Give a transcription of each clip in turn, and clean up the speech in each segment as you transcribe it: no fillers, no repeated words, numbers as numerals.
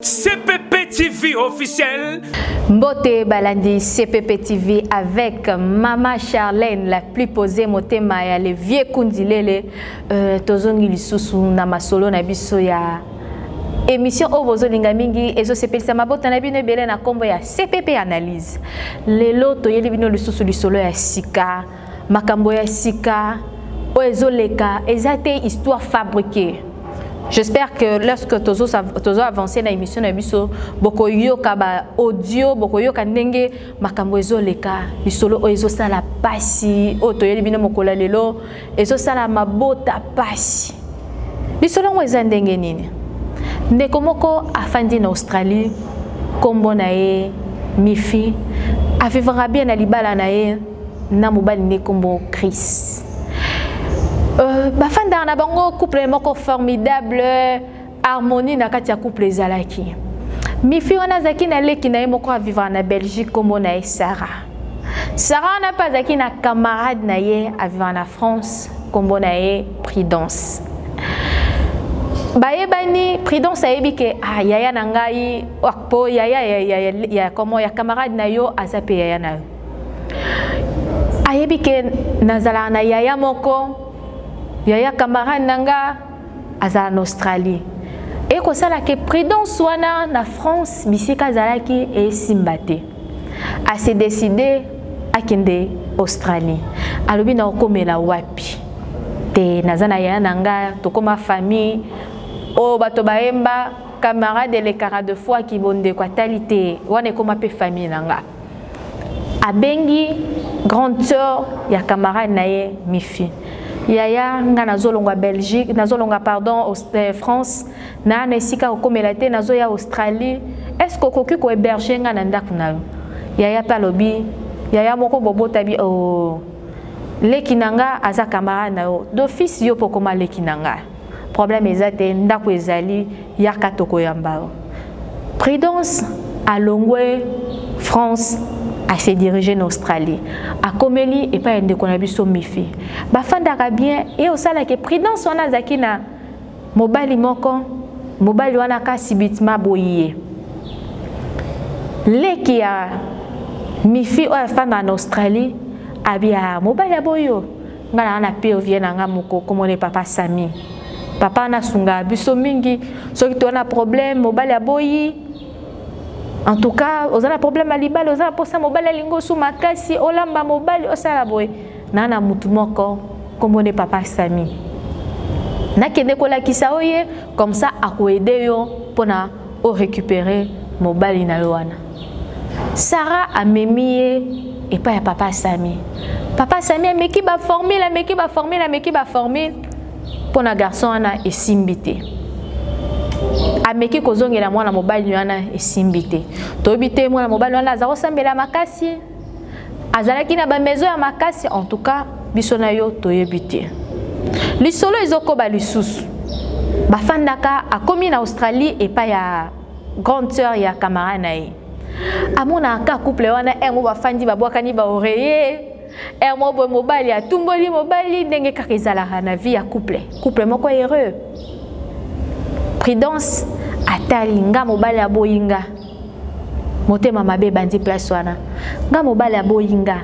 CPP TV officiel. Mbote Balandi CPP TV avec Maman Charlène, la plus posée motema ya le vieux kundilele tozongi lisusu na masolo na biso ya émission obozo linga mingi ezo sepelisa mabota na bino belé na kombo ya CPP analyse. Lelo toyeli bino lisusu lisolo ya sika, makambo ya sika, oezo leka ezate histoire fabriquée. J'espère que lorsque tozo avancé dans l'émission na biso boko yoka ba audio boko yoka ndenge makambo ezo leka lisolo ezo sala pasi o toyeli bino mokola lelo ezo sala mabota pasi lisolo ngo eza ndenge nini ndeko moko afandi na Australie kombo na ye Mifi avivra bien na libala na ye na mobali ne kombo Chris. Bafanda na bango couple moko formidable harmonie na kati ya couple ezalaki. Mifi wana zaki na leki na ye moko vivre na Belgique kombo na ye Sarah. Sarah na pas zaki na camarade na ye a vivre na France kombo na ye Prudence. Baye bani Prudence ayebi ke yaya na ngai akpo yaya comment ya camarade na yo azape yaya na yo. Ayebi ke nazala na yaya moko yaya camarade nanga aza en Australie et ko sala ke Prudence wana na France bisika zalaki e simbate a se décider akende Australie alobi na okomela wapi te nazana yaya nanga tokoma famille o bato baemba camarade le cara de fois ki bonde kwa talité wana koma pe famille nanga abengi grande sœur ya camarade na ye Mifi yaya nga nazolonga Belgique nazolonga pardon France na nesika okomela te nazoya Australie est-ce que koki ko héberger nga na ndako na yaya palobi yaya moko bobota bi leki nanga aza camarade na yo d'office yo pokoma leki nanga problème ezate ndako ezali yaka toko yamba Prudence alongwe France à se diriger en Australie. A Komeli et pas de konabiso Mifi. Bafandaka bien et au sala que Prudence wana zakina mobile moko mobile wana ka sibitima boye. Leki a Mifi o fanda en Australie abia mobile ya boyo. Ngana na pe oviena nga moko comme on papa Sami. Papa na sunga biso mingi soki to na problème mobile ya boyi. En tout cas, on a un problème à l'ibal, on a un problème à lingo sous ma casse, on a un mobile, on a boy. Nana mutumoko, comme on est papa Sami. Na kende kola kisaoye, comme ça à quoi aider yo pour na o récupérer mobile na yoana. Sarah a mémié et pas à papa Sami. Papa Sami a meki ba formule, a meki ba formule, a meki ba formule pour na garçon ana et simbité. Ameki kozongela mwana mobali wana esimbite tobite mwana mobali wana azako sambela makasi azalaki na ba maison ya makasi en tout cas biso na yo toyebite lisolo ezokoba lisusu bafandaka akomi na Australie et pas ya grande sœur ya camarade na ye amona ka couple wana engo bafandi babwakani ba oreiller mo bo mobali atumboli mobali ndenge kaka ezalaka na vie ya couple moko heureux. Prudence atali nga mobali ya boyinga motema mabe bandi place wana nga mobali ya boyinga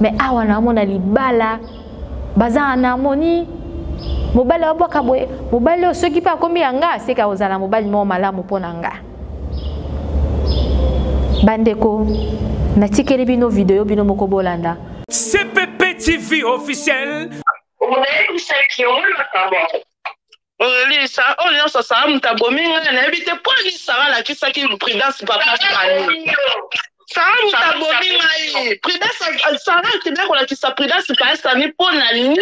mais awa na mona libala baza na harmonie mobali wa boka boye mobali soki pa komi yanga seka ozala mobali mo malamu pona nga bandeko natikeli bino video bino moko bolanda CPP TV officiel. Lisa, on ça ça muta bominga na ebite po ni sara la kisa ki Prudence papa Sani. Sara muta bominga yi. Prudence sara kina ko la kisa Prudence papa Sani po na nini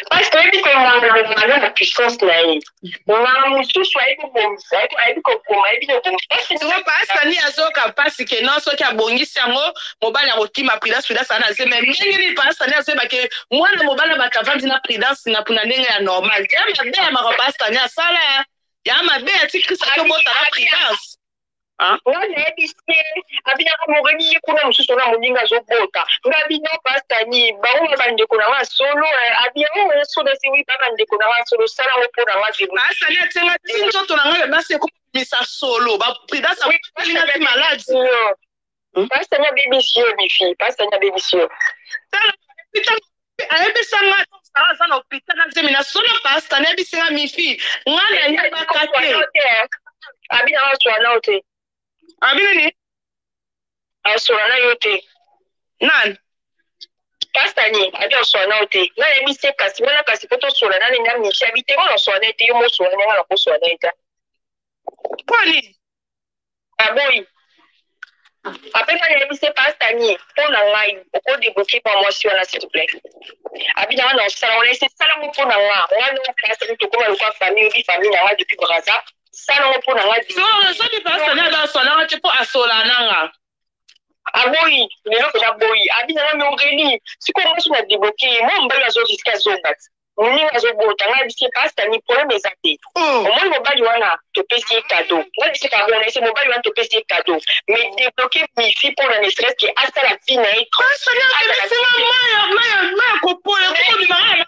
parce que il faut demander la puissance là. On a sous soit comme ça, il faut comme tu vois pas Sani azoka parce que non so ki abongisi yango mobali ya otima Prudence ana ze même nini pas Sani azeba ke mwana mobali bakavandi na Prudence na puna ndenge ya normal. Ya mabe ya maka Sani asala ya mabe ya tikrisa ke bota na Prudence. On a dit moreni ye kuna mususu na moninga azobota ngabino pastani bango bandeko na wa solo abia o solo si wi bandeko na wa solo sala o pona wa zibu asali atenga nzoto na ngai basi ekomisa solo bapridasa linati maladi pastani ya BBC yo mifi pastani ya BBC yo ayebisanga aza na hôpital na nzemi na solo pastani ayebisinga mifi ngai nayebaka te abina waswana o te abinini aswana yo te nani pastani abi aswana o te na yebise kasi wana kasi po toswana na ninga mishi abite ko aswana te yo moswana nga na koswana eta kwani aboyi apesa yebise pastani po na ngai oko débloquer pa mwasi wana s'il te plaît abina wana osala wana ese sala mo po na nga wana pastani tokoma lokwa famille obi famille na nga depuis braza sala mo po na nga soki pastani abaswananga te mpo asolananga aboyi lelo pena boyi abina na miongeli siko mwasi na débloquer mo mbali azojisika azonga ti moninga azobota ngai bisi pastani problème eza te omoni mobali wana topesi ye cadeau ngai bisi kabona ese mobali wana topesi ye cadeau mais débloquer mifi mpona ne serait que asala vi na ye pastani akemesinga maya kopola kokomimanga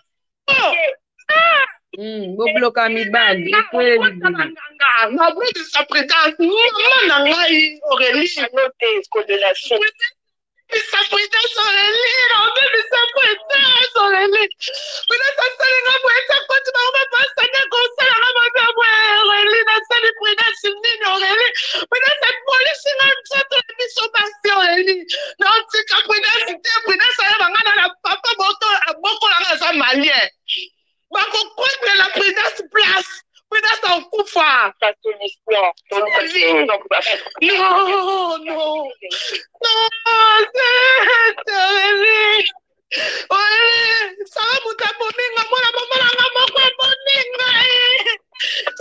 bobloka mibali nabodisa prédence mama na ngai Aurélie bisa prédence Aurélie nabebisa prédence Aurélie prédence asalinga boyeta koti bango bapastani akosalanga mabe Aurélie nasali prédence nini Aurélie prédence epolisinga nzoto na biso basi Aurélie naotika prédence te prédence ayebanga na papa bokolanga aza malien bakokotela la prédence place prédence akufa non sanga moto abominga mwana mamalanga moko abominga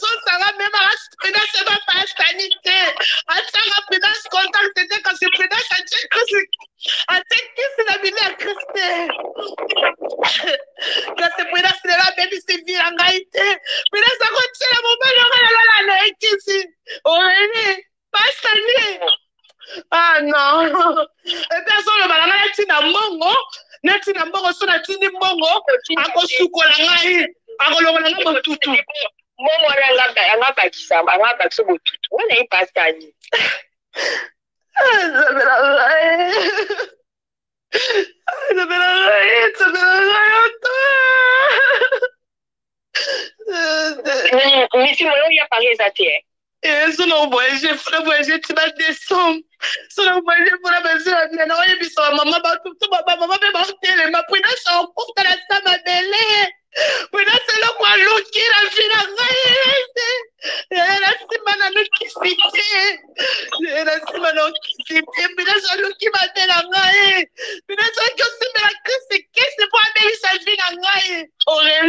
sosanga mema prédence bapastani te atanga prédence contact te kasi prédence atekisi na bile ya kriste kasi prédence lelo abebisi vi na ngai te prédence akotiela mobali onga lelala na ekisi Aurélie pastani non epe azoloba na ngai atina mbongo natina mbongo so natindi mbongo akosukola ngai akolongola ngai motutu mbongo wana anga bakisa botutu wana ye pastani misi moyo ya pari eza te sono voyage frère voyage ti ba décembre sono voyage mpona bazela nena oyebisa bamama bamama mpe batelema prudence akofutala sa mabele prudence eloko aluki na vi na ngai na nsima nanokisi te na nsima naokisi te prudence aluki mate na ngai prudence oki osimbela kriste kesi mpo abelisa vi na ngai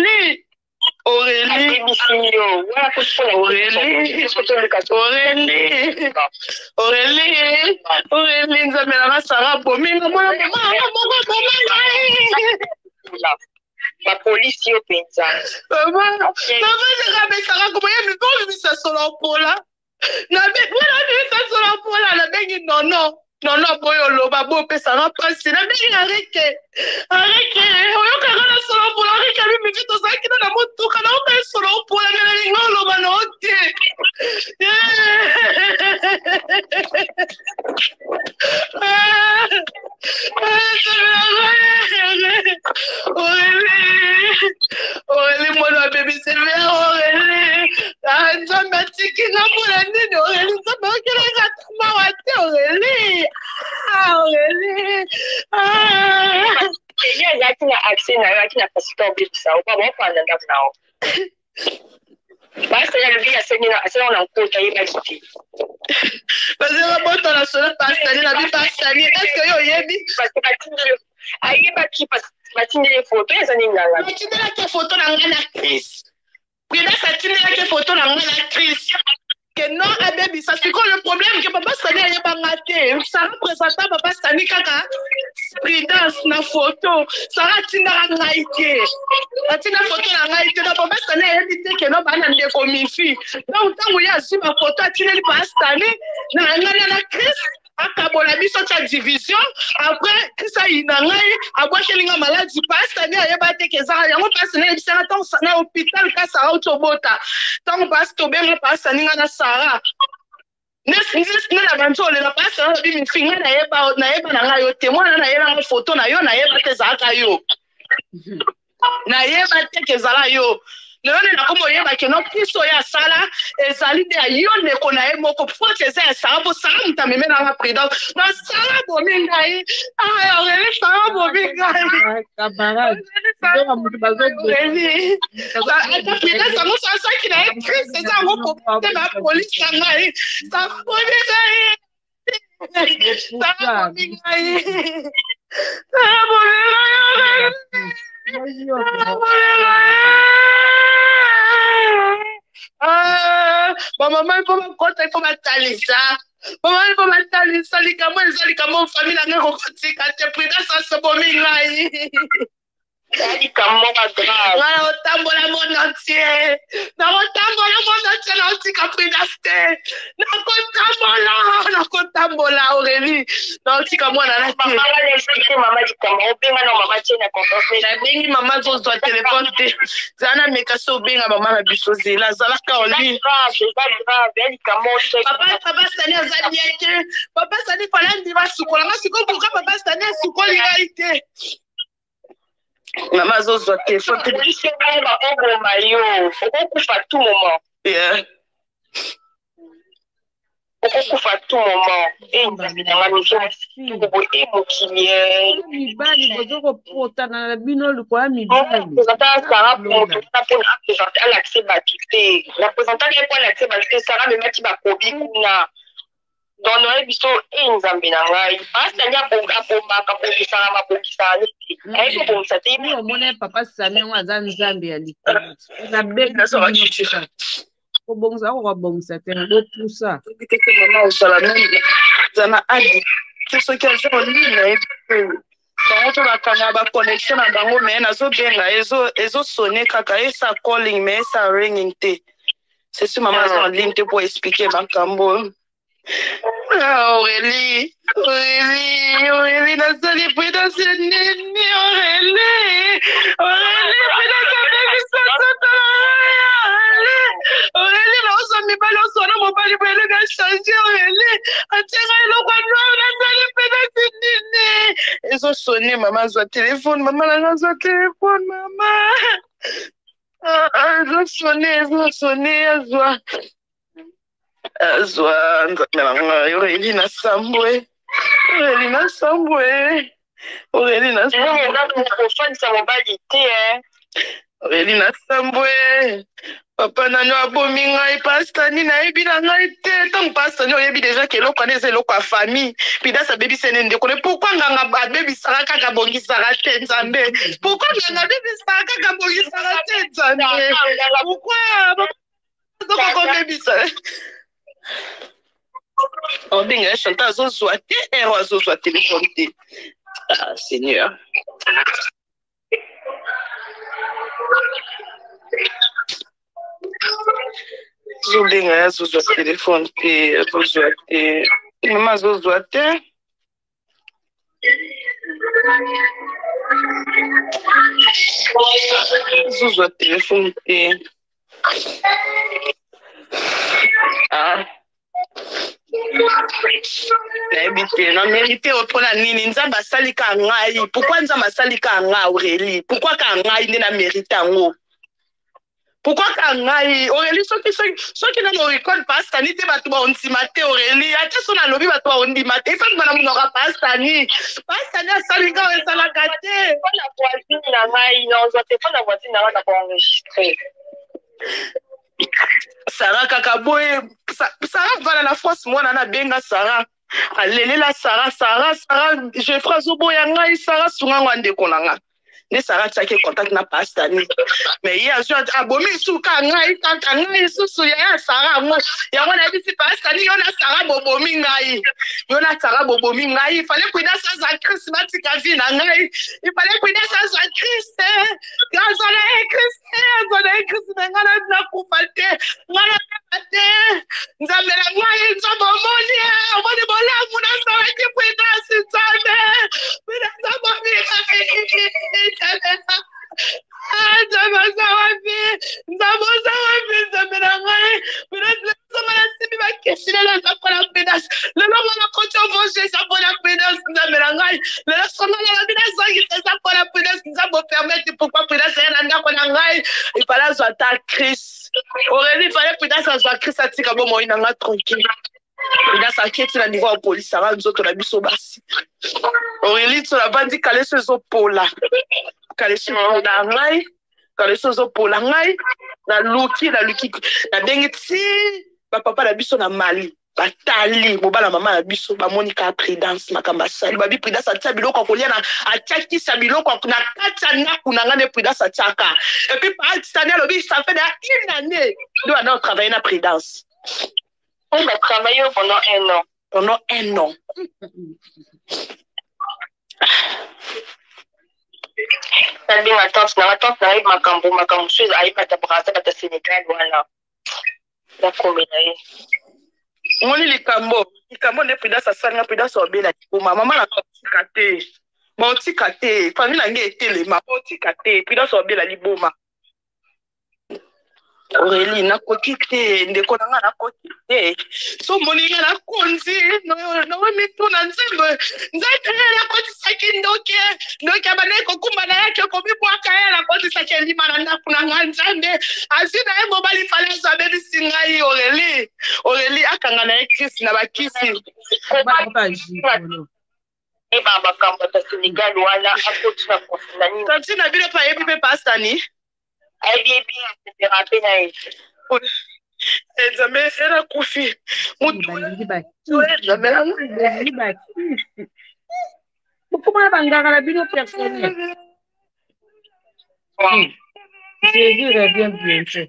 Aurélie Aurélie nzambe nanga sara bominga mwana bapolisi yo mpenza navazekabesaka komoyemi bobimisa solo mpola nabimisa solo mpola nabengi nono boyo oloba bopesanga mpasi nabengi areke oyokaka na solo mpola areke abimiki tozalaki na motuka naoka solo mpola menalinga oloba na ote Aurélie mwana abebisi ve Aurélie nzambe atikinga mpona nini Aurélie nzambe okelanga mawa te Aurélie ye azalaki na accès na yo alaki na pasika obebisa o baba ofanda ndako na yo basala lobi asala na nkota yebaki te bazela botola solo pastani na bipastani eske yo oyebi ayebaki batindeli foto eza nini nanga batindelaki foto na ngai na crise prudence atindelaki foto na ngai na crise que non abebisa sikoyo le problème que papa sani ayebanga te sara présenta papa sani kaka prudence na foto sara atindaka ngai te atinda foto na ngai te na papa sani ayebi te ke no bana ndeko mifi donc ntango ye azwi bafoto atindeli papa sani na ngai na crise akabola biso ta division après kisa inangai abwachelinga maladi pasta ni ayeba te kezaka yango pasta na ebisanga tant na hôpital ka Sara utobota tant pasta benga pasta ninga na Sara na bantu olela pasta na bi mifinga na yeba na ngayo témoin na yeba photo na yo na yeba te zaka yo na yeba te kezala yo Leone na komo yeba ke no Kristo ya sala ezali de ayone kona e moko fote za Sara bo Sara mutameme na prudence na Sara bo mingai ah ole Sara bo mingai camarade ndio mtu bazogo ata prudence ngo sa ki na Kristo za ngo ko te na police ngai sa pone ngai Sara bo mingai Sara bo mingai Maman, il faut me compter, il faut m'atalisa. Maman, il faut m'atalisa. Les gamins, famille, la guerre, quand tu es pris dans ça, c'est bon, Voilà, otambola monde entier. Na otambola monde entier na otika pridaste. Na kotambola Aurélie. Na otika mwana na te. Maman va expliquer maman du Cameroun. Benga na maman tiena confiance. Na bengi maman zo zo téléphone te. Zana meka so benga maman na biso zela. Zala Caroline. Grave, Papa Stani azalieke. Papa Stani fala ndiva sukola. Nga siko pourquoi papa Stani sukoli gaite. Maman Zozo téléphone. Okufa tout moment. Yeah. Okufa tout moment. Et mibali bozoko potana na bino likoya mibali. Sarah pour présenter l'accès batité. Représentant les points l'accès batité, Sarah me met ma kobi kuna. Dans nos biso nzambe na ngai pasta nya bonga bomba ka bongisa ma bongisa ni ai ko bongisa te Ni omone papa Sami wa za nzambe ya likolo. Na beka Ça va chicha. ko bongisa ko bongisa te ndo pusa. Peut-être maman au salamé. Zana adi. C'est ce qu'elle fait en ligne. Quand on va quand ba connexion na bango mais na zo benga ezo sonner kaka et ça calling mais ça ringing te. C'est ce maman en ligne te pour expliquer makambo. Aurélie, nasali prudence nini Aurélie, prudence Aurélie, na oso mibali oso na mobali bwele ga changer Aurélie, atira eloko noir nasali prudence nini. Ezo sonner maman zwa téléphone, maman maman. Ezo sonner azwa. Aurélie na Sambwe. Aurélie na Sambwe. Papa nano abomi ngai pasta ni na yebi na ngai te. Tant pasta ni oyebi déjà que eloko wana eza eloko ya famille. Puis da sa baby sene ndeko ne pourquoi nganga abebisaka kaka bongisaka te nzambe. Pourquoi nganga abebisaka kaka bongisaka te nzambe. Pourquoi Pourquoi bebisa? On binga chanta azozwa te ero azozwa téléphone te. Ah Seigneur. Zobinga azozwa téléphone te azozwa te. Mama azozwa te. Azozwa téléphone te. Ah. Na mérité opona nini nzamba salika ngai pourquoi nzamba salika ngai Aurélie pourquoi ka ngai ndena mérité ngo pourquoi ka ngai Aurélie soki na record pasta ni te batu ba ondima te Aurélie ata so na lobi batu ba ondima te fa bana munora pasta ni asalika esalaka te la voisine na ngai na ozote fa na voisine na na enregistrer Sarah kaka boye Sarah vala na force mwana na benga Sarah alelela Sarah je frazo boya ngai Sarah sunga ngwa ndeko nanga ne Sarah tiaki contact na pasteur ni mais il a joué abomi suka ngai kaka ngai susu ya Sarah mo ya wana bisi pasteur ni yona Sarah bobomi ngai yona Sarah bobomi ngai il fallait cuidar sans Christ matika vie na ngai il fallait cuidar sans Christ gazona Christ ngana na kupate ngana pate nzamela ngai nzabomoni omoni bolangu na saweki cuidar sinzame mina nzabomi Aurélie, il fallait prudence à Christ à tika bon moi nanga tranquille. Prudence à qui tu niveau police ça va nous autres la biso basi. Aurélie tu la bandi calé ce zo pola. Calé ce pola ngai, calé ce zo pola ngai na luki na bengiti papa la biso na Mali. Batali mobala mama na biso ba monika prudence makamba sali babi prudence atia biloko kolia na ataki sa biloko na kata na kunanga ne prudence atiaka et puis par cette lobi ça fait une année nous on a travaillé na prudence on a travaillé pendant un an ça dit ma tante na makambo chose ayi pata brasa pata Sénégal voilà la comédie Moni likambo ne prudence asanga prudence obela koma mama na kate monti kate famille na nge etele ma monti kate prudence obela liboma Aurélie na kokite ndeko na nga na kokite so moni nga na konzi no mitu na nzembe nzete na kotisaki ndoke abane kokumba na yake komibwaka ya na kotisaki lima na ndaku na nga nzambe azina ye mobali fale zabe bisingai Aurélie akanga na Christ na bakisi eba makambo ta Sénégal wala akoti na konfinani tati na bino pa yebi pe pastani aibibi therapie na ye nzambe era kufi mutu Comment bangaka na bino personnel Jésus revient bientôt.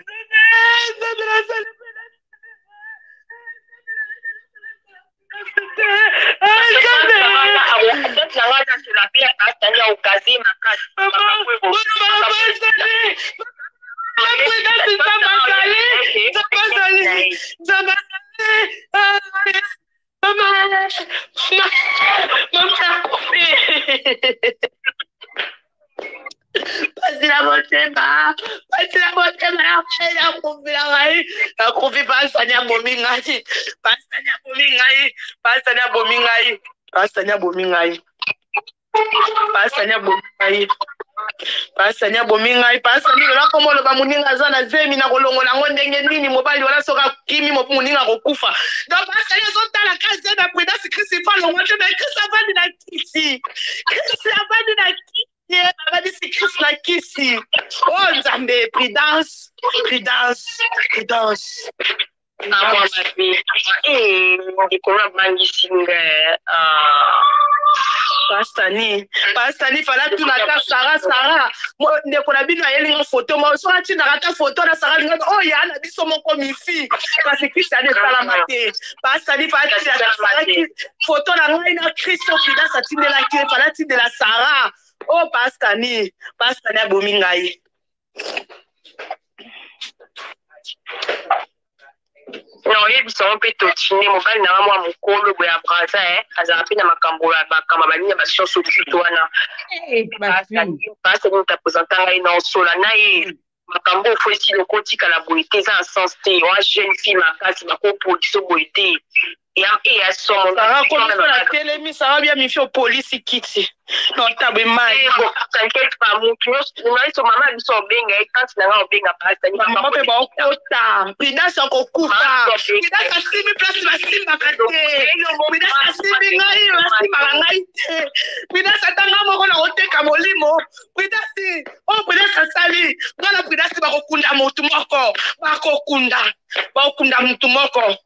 Pasanya bomingai pasani lola komolo ba muninga zana zemi na kolongo na ndenge nini mobali wala soka kimi mo muninga kokufa donc pasanya zotala kaze na prudence Christ fa longo te mais Christ avandi na kisi Christ avandi na kisi avandi si Christ na kisi oh nzambe prudence na moi ma fille ndikona bangisinga Pastani fala tu na ta Sarah ndeko na bino ayelinga photo mo so ati na ta photo na Sarah nga oh ya na biso moko mifi parce que Christ a sala mate Pastani fala ti na Sarah ki photo na ngai na Christ okida sa ti de la ki fala ti de la Sarah oh Pastani abomi ngai non yebiso mpe totine mobali na mwa mokolo boya brasa azala mpe na makambo ya bakama baninga basianso tutu wana basi nitapresenta ngai na osola na ye makambo ofo esi loko otikala boye te eza na sens te oa jeune fille makasi bakopoliso boye te telemi ça va bien mi fait police kiti non tabe mai t'inquiète pas mutu so mama biso obenga ekanti na nga obenga pasta mama pe ba okota prudence okokufa prudence asimi place basimba kate prudence asimi ngai basimba ngai te prudence atanga moko na oteka molimo prudence prudence asali ngana prudence bakokunda mutu moko bakokunda mutu moko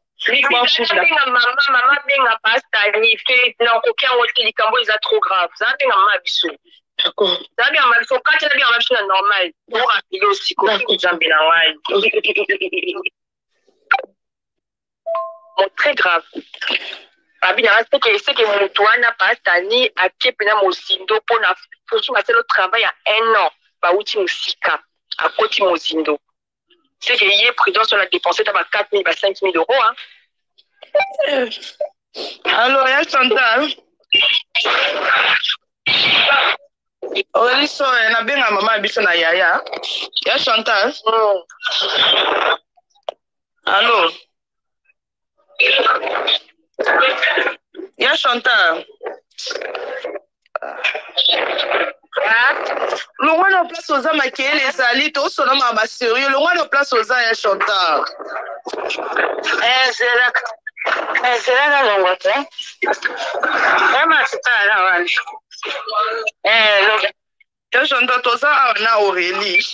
Maman benga pasta ni fait na kokia wote likambo eza trop grave. Ça benga mama biso. D'accord. Ça bien mal faut quand tu bien mal c'est normal. Pour appeler aussi quoi jambe na wai. Bon très grave. Abi na c'est que mon toit n'a pas tani à kepena mosindo pour na pour faire le travail à 1 an. Ba uti musika à côté mosindo. C'est que hier prudence on a dépensé d'abord 4 000 à 5 000 euros hein. Alors, il y a Chantal. Oliso, il y a bien maman habite na yaya. Il y a Chantal. Allô. Il y a Chantal. Le roi de place aux hommes qui les alliés, tout son homme à sérieux. Le roi de place aux hommes, Chantal. C'est là. C'est là dans mon côté. Vraiment, c'est pas là. Je Chantal, tout ça, on a Aurélie.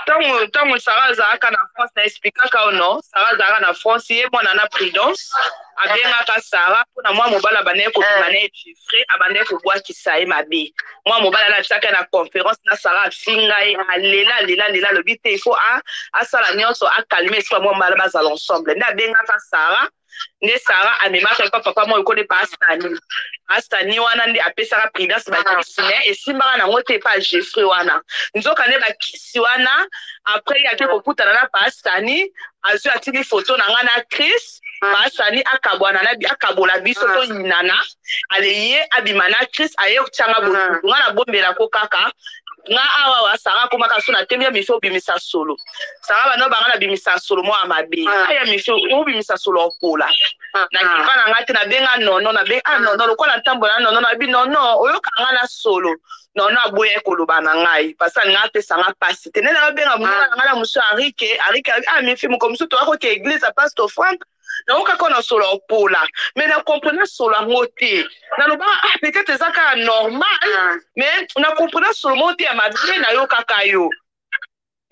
Tant Sarah Zaka na France na expliquer ka non Sarah Zaka na France ye mwana na prudence abenga ka Sarah pona mwa mobala bane ko bane chiffre abane ko bwa kisaye mabe mwa mobala na tsaka na conférence na Sarah finga e alela le but il faut a sala nyonso a calmer soit mwa mobala bazala ensemble na benga ka Sarah ne Sarah amema ka papa mo ko de Astani wana ndi apesaka prudence ba kisine esimba na ngote pa Jeffrey wana nzoka ne ba kisi wana après ya ke kokutana na Astani azu atiki photo na ngana Chris Astani akabwana na bi akabola biso to yinana aleye abimana Chris aye kuchanga botu ngana bombela ko kaka nga awa wa Sarah kuma ka sona temia mifo bimisa solo Sarah bano bangana bimisa solo mo amabe aya mifo bimisa solo opola na kipana ngati na benga nono na be nono lokola ntambola nono na bi nono oyo kanga na solo nono aboye koloba na ngai pasa ngate sanga pasi tenela benga mwana ngala muso arike mifi mo comme to ako ke église pasteur Frank na oka kona solo opola mais na comprendre solo ngote na loba peut-être ça ka normal mais na comprendre solo ngote ya madre na yo kaka yo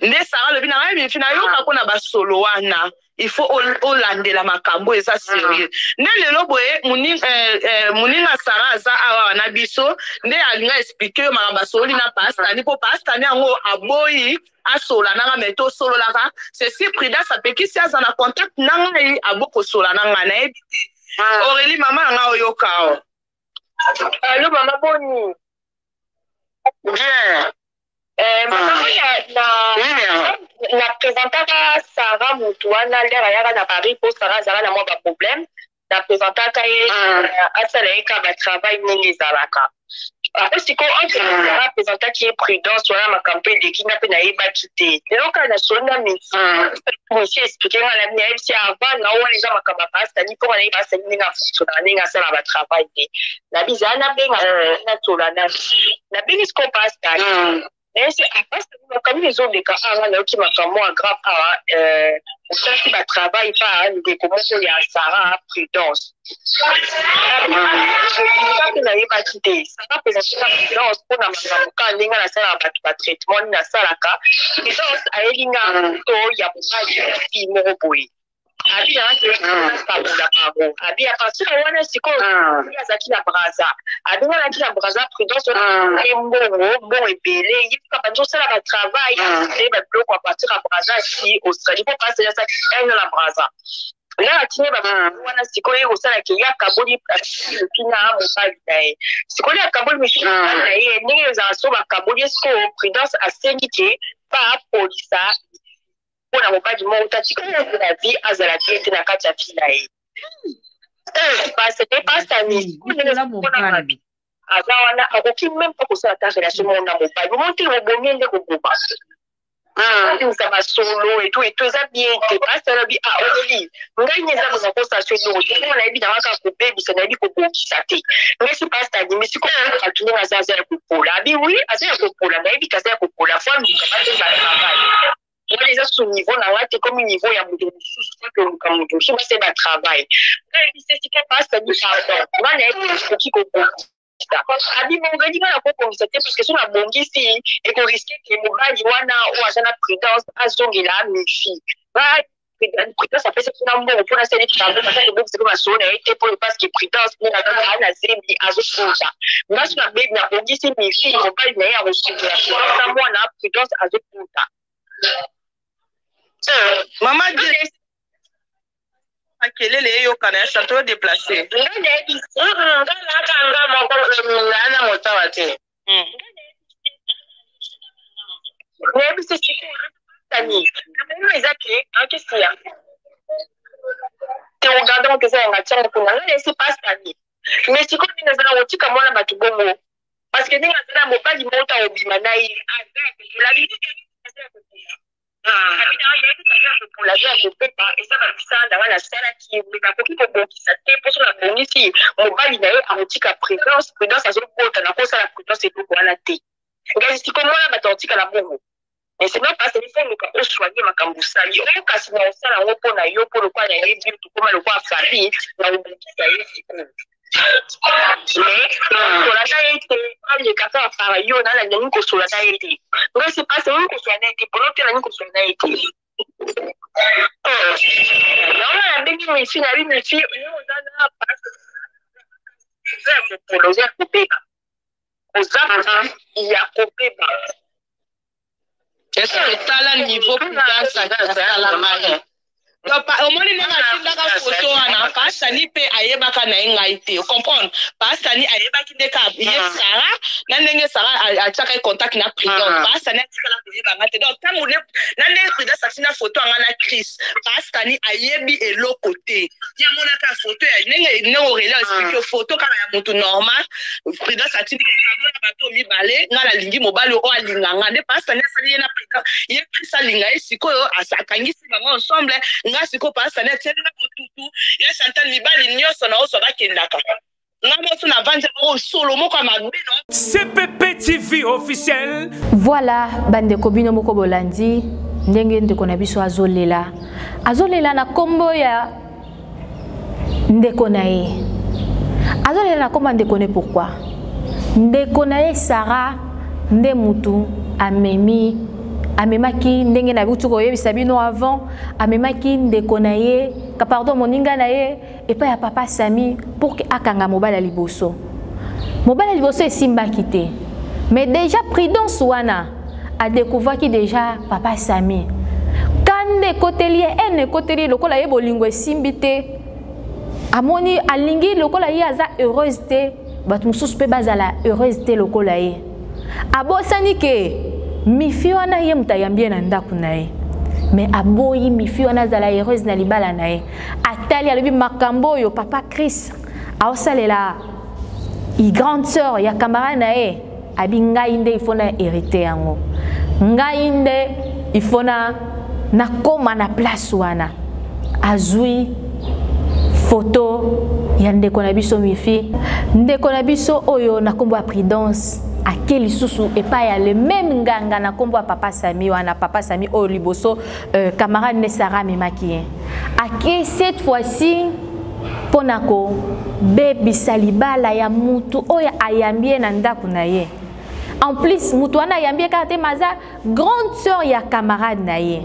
nde Sarah le bina ngai mifi na yo ka kona ba solo wana il faut olandela makambo eza sérieux nde lelo boye muninga Sarah za awa na biso nde alinga expliquer makamba soli na pasta ni po pasta ni yango aboyi asola nanga meto solo laka c'est prudence apekisi aza na contact nanga yi aboko sola nanga na ebiti Aurélie mama nga oyokao allo mama boni bien na présentaka Sarah Moutouana lera yaka na Paris pour Sarah zala na mwa ba problème na présentaka ye asala ye ka ba travail nini ezalaka après siko entre Sarah présentaki ye prudence wana makambo eleki nga mpe nayebaki te lelo kaka na solo na monsieur expliqué nga na bina yebisi avant na owana eza makambo ya pasitani mpo nayeba asali ndenge afonctionnaka ndenge asala ba travail te na bizala nabenga na tola na bengi siko pasitani c'est après comme les autres des cas là qui m'a comme moi grave ça qui va travailler pas des comment il y a Sarah prudence je n'a pas quitté ça va présenter la prudence pour la quand linga la sala ba traitement na sala ka et donc a linga to ya pas qui mo boy abi na abi à partir de wana siko ya zaki na braza abi na ki na braza prudence bon epele il faut pas juste la travail et ba bloc à partir de braza si Australie pour passer ça qui est la braza là tu ba wana siko ye osala ki ya kaboli kina mo sa dai siko ya kaboli mi na ye ni za so ba kaboli siko prudence a sengi pas polisa pour mobali mo utatika na vie azala tie na kati ya fila ye parce que pas ça ni azawana akoki même pas kosala ta relation mo na mobali monte mo bomende ko goba ça va solo et tout ça bien te passe la vie à Aurélie ngai nyeza mo ko sa so no te mo na bi na ka ko baby ça na bi ko ko kisate mais c'est pas ça ni mais c'est quoi ka tu na za za ko pola bi oui azya ko pola na bi ka za ko pola fois ni ka ba za travail on les a sous niveau na wate comme niveau ya mutu que comme mutu c'est pas travail quand il sait ce qui passe ça dit pardon moi na qui ko abi mongeli na ko constater parce que sur la bongisi et qu'on risque que mobali wana ou azana prudence azongela mifi ba prudence après c'est un bon pour la série qui parle parce que beaucoup c'est comme la zone et pour le parce que prudence mais la série dit à ce ça moi je m'appelle na bongi c'est mes filles on pas une à reçu ça moi na prudence à ce maman dit quel est le yo kana ça trop déplacé Tani, les appelés, en question. Tu regardes que c'est un attirant pour moi, c'est pas Tani. Mais si comme nous avons un petit comme on a battu bongo, parce que nous avons pas du monde à Obimanaï, la vie pour la vie à couper pas et ça va ça dans la salle qui est la petite pour qui ça fait pour la bonne ici mon bal il a un petit prudence à ce point na ko ça la prudence c'est pour la thé ngai si comme on a battu à la bongo mais c'est pas parce qu'il faut nous soigner ma kambusali on casse na ça la pour na yo pour le quoi na yebi tout comme le quoi famille na on ça y mais pour la taille comme les cafés à faire yo na la nini ko sur la taille mais c'est pas ça ko sur la taille pour l'autre la nini ko sur la taille non la béni mais si la vie me fait on a pas pour le faire couper aux enfants il y a coupé est-ce que tu as le niveau pour dans ça la main donc au moins il y a une photo ana pasta ni pe ayebaka na ngaite vous comprenez pasta ni ayebaki ndeka Sara na ndenge Sara ataka contact na prudence pasta ni atikala koyeba ngate donc tant on na ndenge prudence atina photo ngana Chris pasta ni ayebi eloko te ya monaka photo ya ndenge no relais explique photo kama ya mutu normal prudence atini ke na bato mibale ngala lingi mobali o alinganga de pasta ni asali na prudence ye Chris alinga esikoyo asakangisi bango ensemble ngasiko pasta net tena botutu ya Chantal mibali nyoso na oso bakendaka ngamoso na vanje o solo moko mabino CPP TV officiel. Voilà bande kobino moko bolandi ndenge ndeko na biso azolela na kombo ya ndeko na ye azolela na kombo ndeko ne pourquoi ndeko na ye Sara nde mutu amemaki ndenge na bitu koyebisa bino avant amemaki ndeko na ye ka pardon moninga na ye epa ya papa Sami pour que akanga mobala liboso esimbaki te mais déjà prudence wana a découvert ki déjà papa Sami kande koteli lokola ye bolingo esimbi te amoni alingi lokola ye aza heureuse te bato mosusu mpe bazala heureuse te lokola ye abosani ke mifi wana ye mutayambie na ndaku na ye mais aboyi mifi wana zala heureuse na libala na ye atali alobi makambo oyo papa Chris aosalela i grande sœur ya camarade na ye abi ngai nde ifona hérité yango ngai nde ifona nakoma na place wana azui photo ya ndeko na biso mifi ndeko na biso oyo na kombo ya prudence akeli susu epa ya le même nganga na kombo ya papa Sami wana papa Sami oyo liboso camarade ne Sara memaki ake cette fois-ci ponako bebisa libala ya mutu oyo ayambie na ndaku na ye en plus mutu wana ayambie kaka te maza grande sœur ya camarade na ye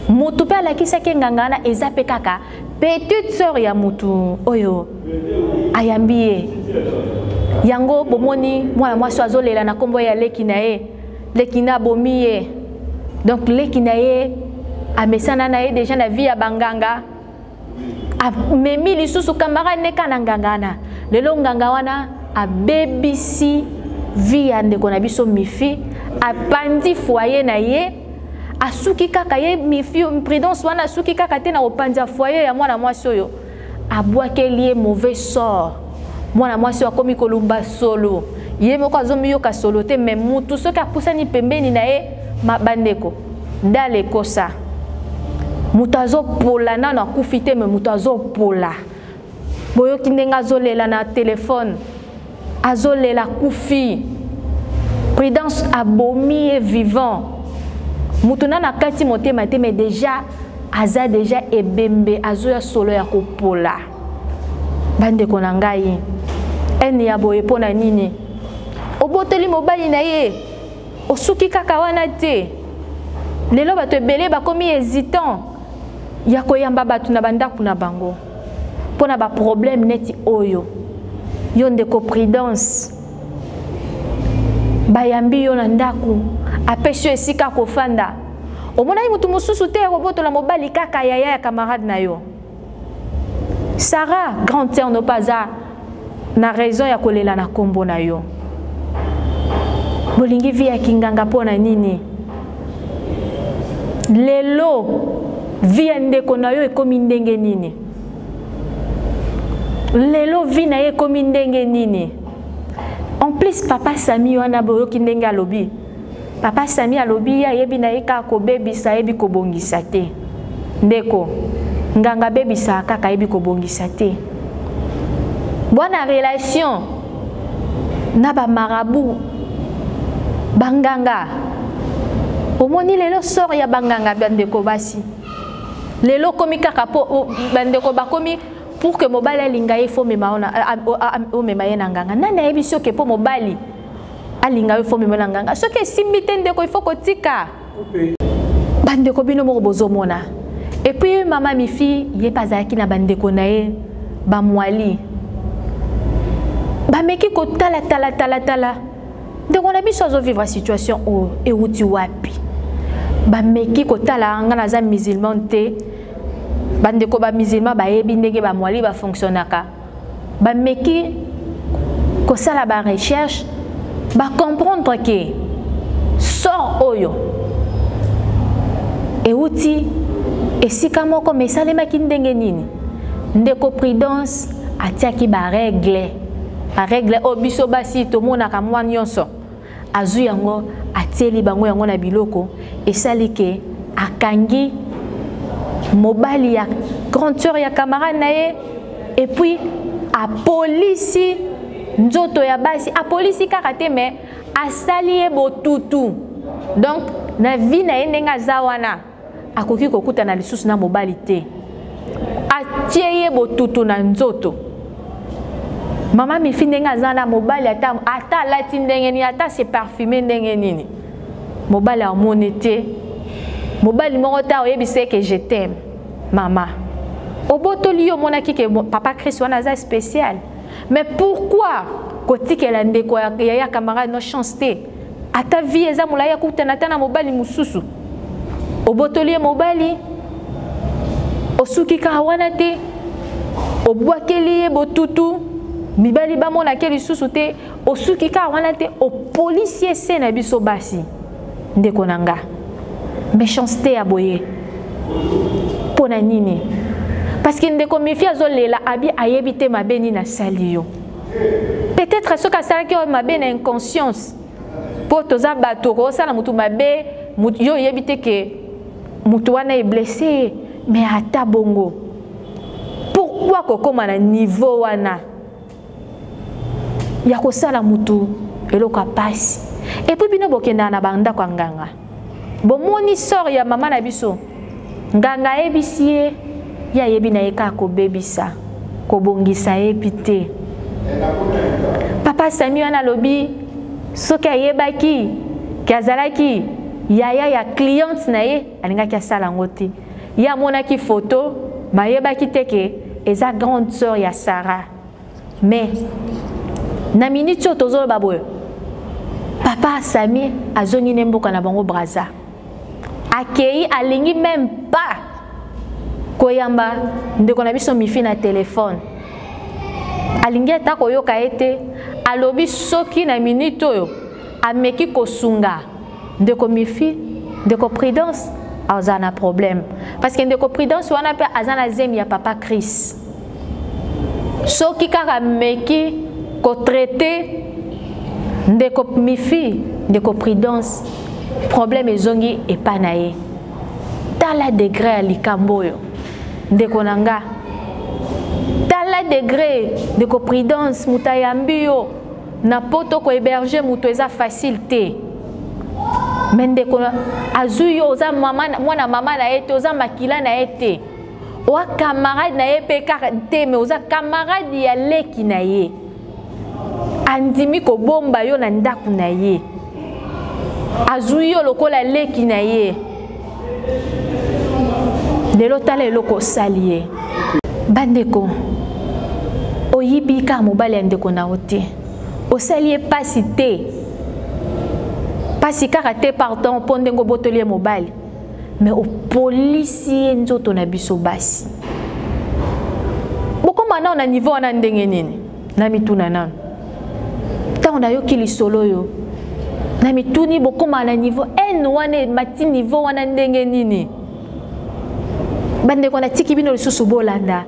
mutu pe alakisaki nganga wana eza pe kaka petite sœur ya mutu oyo ayambie yango bomoni mwana mwasi azolela na kombo ya leki na ye leki na bomi ye donc leki na ye amesana na ye déjà na vie ya banganga amemi lisusu camarade neka na nganga na lelo nganga wana abebisi vie ya ndeko na biso mifi apandi foyer na ye asuki kaka ye mifi prudence wana asuki kaka te na opanza foyer ya mwana mwasi oyo abwakeli ye mauvais sort mwana mwasi akomi kolumba solo ye moko azomiyoka solo te mais mutu soki apusani pembeni na ye mabandeko dale kosa mutu azopola nano akufi te mais mutu azopola boyoki ndenge azolela na telefone azolela kufi prudence abomi ye vivant mutu nano akati motema te mais déjà aza déjà ebembe azoya solo ya kopola bandeko na ngai eni ya boye pona nini oboteli mobali na ye osuki kaka wana te lelo bato ebele bakomi hésitant ya koyamba batu na bandaku na bango pona ba problème neti oyo yo ndeko Prudence bayambi yo na ndaku apesho esika kofanda omona yi mutu mususu te robotola mobali kaka yaya ya camarade na yo. Sarah grande sœur no paza na raison ya kolela na kombo na yo bolingi vi ya kinganga pona nini lelo vi ya ndeko na yo ekomi ndenge nini lelo vi na ye ekomi ndenge nini. En plus papa Sami wana boyoki ndenge alobi papa Sami alobi ya yebi na ye kaka kobebisa yebi kobongisa te ndeko nganga bebisa kaka yebi kobongisa te. Bonne relation na ba marabu banganga omoni lelo sort ya banganga bandeko basi lelo komi kaka po bandeko bakomi pour que mobali alinga ye fo mema ona o mema ye na nganga nana yebi soke po mobali alinga ye fo mema na nganga soke simbi te ndeko il faut kotika bandeko bino moko bozomona. Et puis mama mi fille ye pazaki na bandeko na ye ba mwali ba meki ko tala ndeko na biso azo vivre situation o e uti wapi ba meki ko tala nga na za musulman te bandeko ba musulman ba yebi ndenge ba mwali ba fonctionnaka ba meki ko sala ba recherche ba comprendre que sort oyo e uti esika moko mesalema ki ndenge nini ndeko Prudence atiaki ba règle obiso basi tomonaka mwa nyonso azu yango atieli bango yango na biloko esali ke akangi mobali ya grande sœur ya camarade na ye et puis a polisi nzoto ya basi a polisi kaka te mais asali ye botutu donc na vie na ye ndenge aza wana akoki kokutana lisusu na mobali te atie ye botutu na nzoto. Mama mi fi ndenge aza na mobali ata lati ndenge nini ata se parfumer ndenge nini mobali amoni te mobali moko ta oyebise que je t'aime mama obotoli yo monaki ke papa Christ wana aza spécial mais pourquoi kotikela ndeko ya camarade no chance te ata vie eza molai ya kutana ta na mobali mususu obotoli ye mobali osuki ka wana te obwakeli ye botutu mibali bamona ke lisusu te osuki ka wana te o policier se na biso basi ndeko nanga méchanceté ya boye pona nini parce que ndeko mifia zolela abi ayebi te mabeni na sali yo peut-être soka salaki mabe na inconscience po toza bato ko sala mutu mabe yo yebi te ke mutu wana est blessé mais ata bongo pourquoi kokoma na niveau wana ya kosala mutu eloko pasi et puis bino bokenda na banda kwa nganga bomoni sort ya mama na biso nganga ebisi ya yebi na eka ko bebisa ko bongisa epite papa Sami wana lobi soki ayebaki kazalaki yaya ya cliente na ye alingaki asala ngoti ya monaki photo mayebaki teke eza grande sœur ya Sarah mais na minute tozo baboyo papa Sami azongi nemboka na bango braza akei alingi même pas koyamba ndeko na biso mifi na téléphone alingi ata koyoka ete alobi soki na minute oyo ameki kosunga ndeko mifi ndeko Prudence aza na problème parce que ndeko Prudence wana pe aza na zemi ya papa Chris soki kaka meki ko traiter ndeko mifi ndeko Prudence problème ezongi epa na ye tala degré ya likambo oyo ndeko nanga tala degré ndeko Prudence mutu ayambi yo na poto ko héberger mutu eza facile te mais ndeko azui yo oza mwana mama na ye te oza makila na ye te oza camarade na ye pe kaka te mais oza camarade ya leki na ye andimi kobomba yo na ndaku na ye azui yo lokola leki na ye de l'otala eloko salié bandeko oyibi ka mobali ndeko na ote osalié pasi te pasi kaka te pardon pondengo botolier mobali mais au policier nzoto na biso basi bokoma na na niveau na ndenge nini na mituna nano tango na yoki lisolo yo na mituni bokoma na niveau en wane mati niveau wana ndenge nini bandeko na tiki bino lisusu bolanda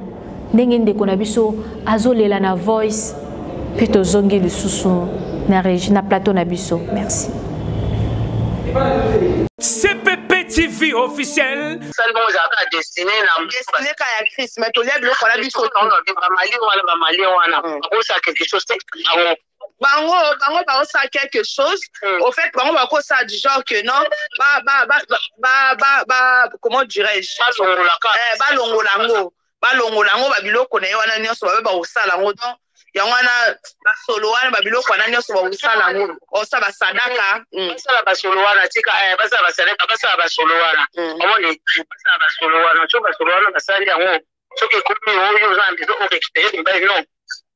ndenge ndeko na biso azolela na voice pe tozongi lisusu na plateau na biso. Merci. CPP TV officiel. Seulement j'ai destiné à Chris, mais tu l'as bloqué la biso on ça quelque chose bango ça quelque chose au fait bango ça du genre que non comment dirais-je balongolango babiloko na wana nyonso ba osala ngo donc yangwana basolo wana babiloko wana nyonso ba osala ngo osa basadaka basala basolo wana tika basala basadaka basala basolo wana omoni basala basolo wana choka basolo wana basali yango soki komi oyo zambi zo récupérer mba non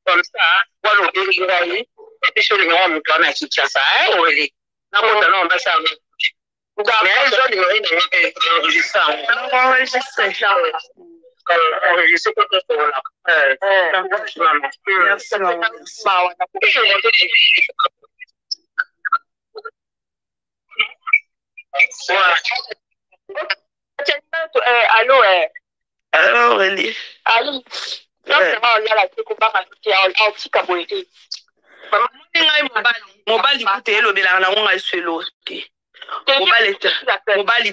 comme ça walo ngai et puis sur le numéro mutu wana Kinshasa oli na mota no basala mais je lui ai enregistré enregistré quoi que allô allô Aurélie allô non c'est moi on y a la truc pas parce qu'il y a un petit caboité mobali kute elobela na ngonga eswelo te mobali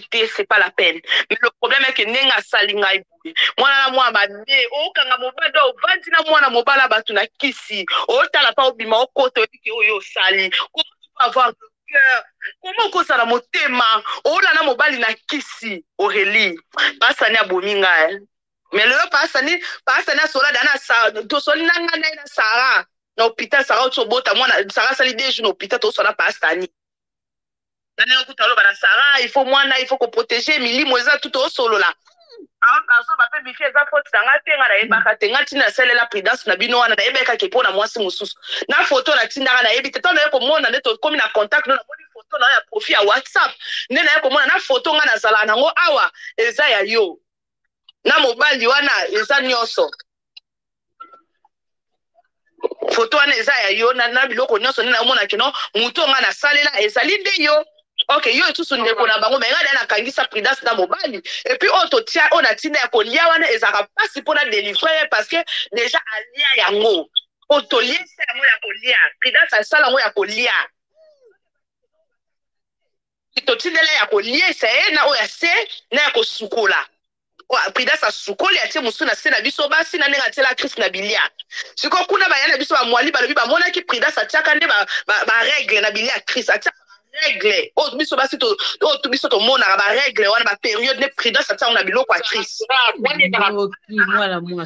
te c'est pas la peine mais le problème est que nenga salinga ibu mwana na mwa babe okanga mobali do vandi na mwana mobala batu na kisi otala pa obima okoto eke oyo sali comment tu peux avoir le cœur comment ko sala motema ola na mobali na kisi Aurélie pasani abominga mais le pasani sola dana sa to soli nanga na Sara na hôpital Sara otsobota mwana Sara sali des jours na hôpital to sola pasani nana kutalo bana Sara il faut mwana il faut ko protéger milimo eza tout au solo là azo ba pe bifi eza faute nga tenga na yebaka tenga tina selela prudence na bino wana na yebeka ke pona mwasi mususu na photo na tinda na yebi te to na yeko mona neto komi na contact na moni photo na ya profil ya WhatsApp ne na yeko mona na photo nga na sala nango awa eza ya yo na mobali wana eza nyonso photo wana eza ya yo na biloko nyonso na mona kino muto nga na salela ezali nde yo. Ok, yo tout son ndeko na bango mais ngada na kangisa prudence na mobali et puis on to tia on a tina ko lia wana ezaka pas pour na délivrer parce que déjà alia yango on to lia c'est yango ya ko lia prudence sala yango ya ko lia to tindela ya ko lia c'est na o ya se na ya ko sukola prudence a sukola ya tie musuna se na biso basi na nenga tela Christ na bilia siko kuna ba yana biso ba mwali ba lobi ba mona ki prudence a tia kande ba règle na bilia Christ a tia règle oh biso basi to biso to mona ba règle wana ba période de prudence ça on a biloko à Christ voilà moi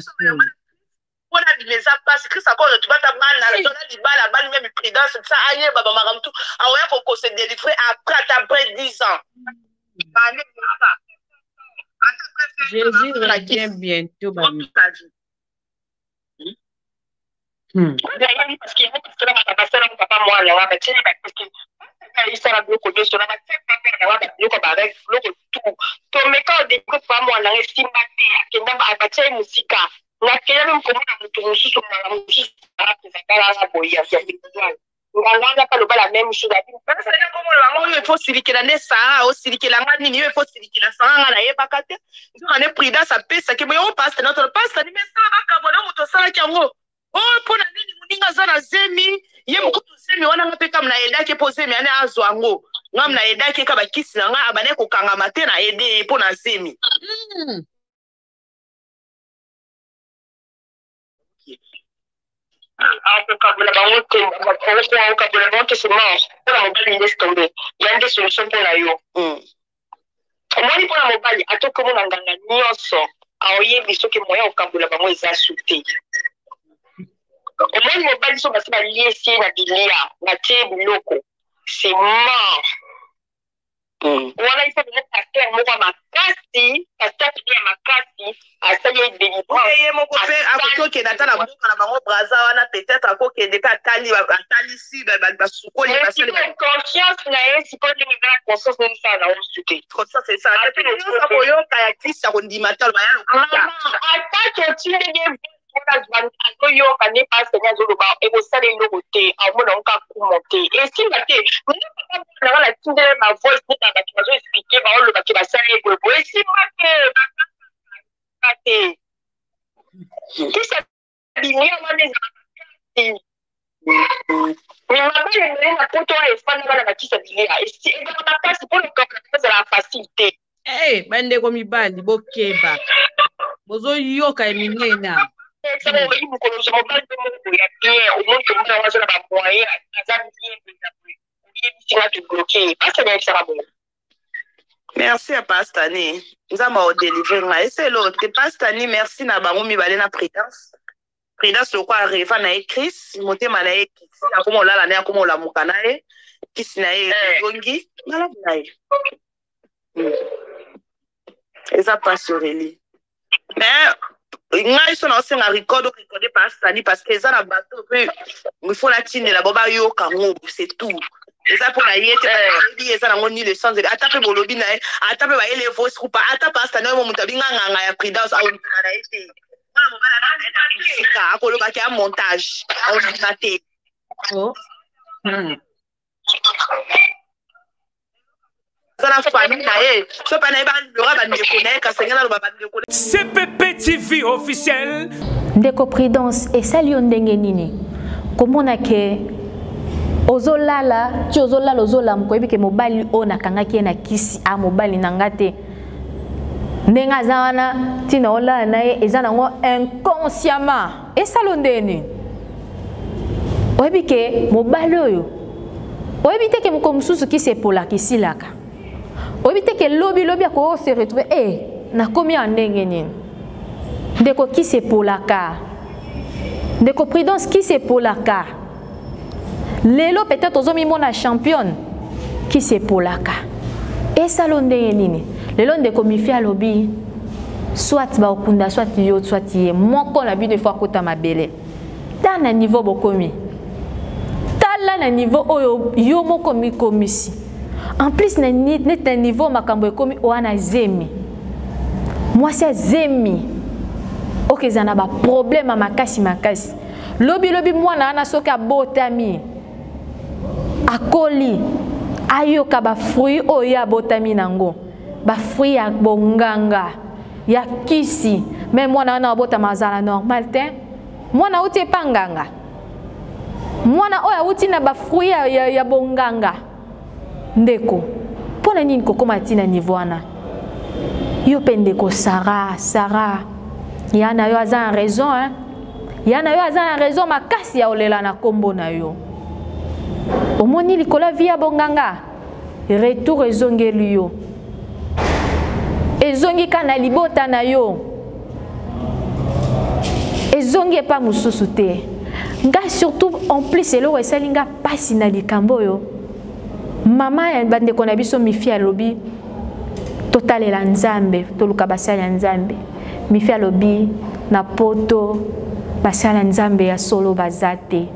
on a des passes Christ encore tu vas ta balle na la libala balle même prudence ça aye baba maramtu aoya ko se délivrer après 10 ans Jésus revient bientôt babi parce que là papa moi là parce que il sera bloqué de cela mais c'est pas faire d'avoir bloqué avec bloqué tout to meka de ko pa mo na estimate akenda ba abacha musika na kenya même comment na mutu mususu na mususu na presenter la boya ya victoire nganga pa lo ba la même chose parce que comme le il faut sirikela ne Sara o sirikela ngani il faut sirikela Sara na yeba kate on est prudence à pesa que on passe notre passe ni mais ça va kabona mutu sala kyango oh pona nini muninga zana zemi ye mukutu zemi wana ngapeka mna edake po zemi ane azwango ngam na edake ka bakisi nga abane ko kanga mate na ede pona zemi en kabula bangote en kabula bangote c'est mort pour la mobile laisse tomber il y a des solutions pour la yo omoni pour la mobile atoko mona nganga nyonso aoyebi soki moya okabula bango eza souté omoni mobali so basi balie sie na bilia na tie biloko c'est mort wana il faut que pasteur moko makasi pasteur ya makasi asali délibéré moko pe akoki na tala mboka na bango braza wana peut-être akoki ndeka atali si basukoli basali conscience na ye sikoyo ndenge eza na conscience nini sala na osuke conscience c'est ça nyonso koyoka ya krista kondima talo baya lokuta atake otindenge azoyoka nde pasteur azoloba ekosala eloko te amona oka kumo te esimba te nanga natindele bavoice neta bato bazoexplike baolobaki basala eboyeboye esimba te kisa binia wana ezalakati mabale mele na poto oyo efandaka na bakisa bilia ezala na mpasi mpo lokoka ezala facile te bandeko mibali bokeba bozoyoka eminena oyi mokolo mobali moko ya bien omoni komona wazo na bamoyen aza bien mpenza oyebisinga tobloke pasta nayebisaka bongo merci à Pastani. Nous avons délivré. Et c'est l'autre. Pastani, merci na bango mibale na prudence. Prudence le quoi reva na Chris, monté manae qui a comme on l'a l'année comme on l'a mukanae, qui s'nae yongi, na nae. Et ça passe sur Eli. Mais ngai so na se na recorder Pastani parce que ça na bateau peu il faut la tine la boba yo kango c'est tout. Et ça pour la yete et ça na ni le sens de atape bolobi na atape ba ele voice coupa atape Pastani mo mutabinga nganga ya prudence au na ete voilà mobala na na akoloba ke a montage au maté oh CPP TV officiel. Ndeko Prudence et salio ndenge nini. Komona ke ozolala, ti ozolala ozola mkoyebi ke mobali o nakangaki na kisi a mobali nangate. Ndenga zawana tina ola naye eza nango inconsciemment. Et salio ndeni. Oyebi ke mobali oyo. Oyebi te ke moko mususu ki se pola kisi laka. Oyebi ke lobi ako se retrouver na komi en ndenge nini. Ndeko ki se polaka. Ndeko Prudence ki se polaka. Lelo peut-être ozomi mona championne ki se polaka. Et salo ndenge nini. Lelo ndeko mifia lobi soit ba okunda soit yo soit ye moko na bino fois kota mabele. Ta na niveau bokomi. Ta na niveau oyo yo moko mi komisi. En plus, net un niveau makambo ekomi oana zemi. Moi c'est zemi. Ok, ça n'a pas problème à makasi. Lobi moi na ana soka botami. Akoli. Ayoka ba fruit oya botami nango. Ba fruit ya bonganga. Ya kisi. Mais moi na ana bota mazala normal te. Moi na uti panganga. Moi na oya uti na ba fruit ya bonganga. Ndeko, pona nini kokoma tina niveau wana? Yo pendeko Sarah. Yana yo aza en raison hein. Yana yo aza en raison makasi ya olela na kombo na yo. Omoni likola via bonganga. Retour ezongeli yo. Ezongi kana libota na yo. Ezongi pa mususu te. Nga surtout en plus elo esalinga pasi na likambo yo. Mama ya bande kona biso mifia lobi total la nzambe toluka basala nzambe mifia lobi na poto basala nzambe ya solo bazate